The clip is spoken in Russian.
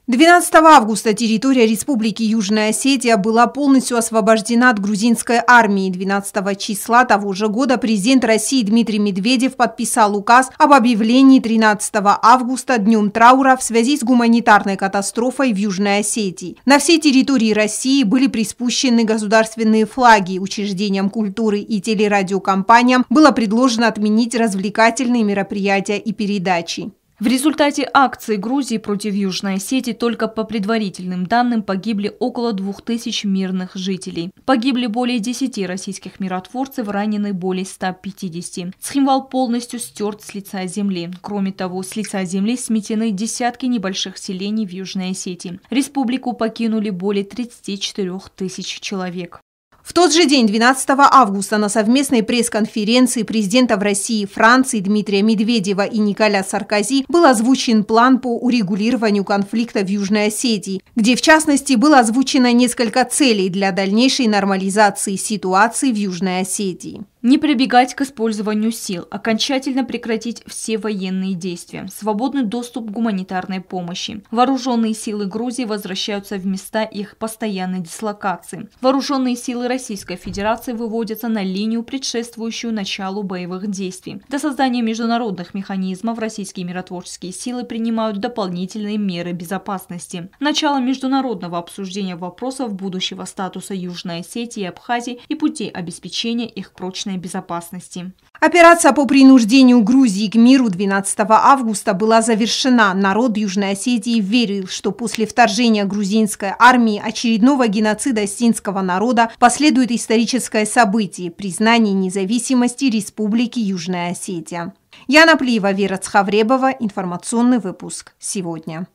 12 августа территория Республики Южная Осетия была полностью освобождена от грузинской армии. 12 числа того же года президент России Дмитрий Медведев подписал указ об объявлении 13 августа днем траура в связи с гуманитарной катастрофой в Южной Осетии. На всей территории России были приспущены государственные флаги. Учреждениям культуры и телерадиокомпаниям было предложено отменить развлекательные мероприятия и передачи. В результате акции Грузии против Южной Осетии только по предварительным данным погибли около 2000 мирных жителей. Погибли более 10 российских миротворцев, ранены более 150. Цхинвал полностью стерт с лица земли. Кроме того, с лица земли сметены десятки небольших селений в Южной Осетии. Республику покинули более 34 тысяч человек. В тот же день, 12 августа, на совместной пресс-конференции президентов России и Франции Дмитрия Медведева и Николя Саркози был озвучен план по урегулированию конфликта в Южной Осетии, где, в частности, было озвучено несколько целей для дальнейшей нормализации ситуации в Южной Осетии. Не прибегать к использованию сил, окончательно прекратить все военные действия, свободный доступ к гуманитарной помощи. Вооруженные силы Грузии возвращаются в места их постоянной дислокации. Вооруженные силы Российской Федерации выводятся на линию, предшествующую началу боевых действий. До создания международных механизмов российские миротворческие силы принимают дополнительные меры безопасности. Начало международного обсуждения вопросов будущего статуса Южной Осетии и Абхазии и путей обеспечения их прочной безопасности. Операция по принуждению Грузии к миру 12 августа была завершена. Народ Южной Осетии верил, что после вторжения грузинской армии очередного геноцида осетинского народа последует историческое событие – признание независимости Республики Южная Осетия. Яна Плиева, Вера Цхавребова. Информационный выпуск сегодня.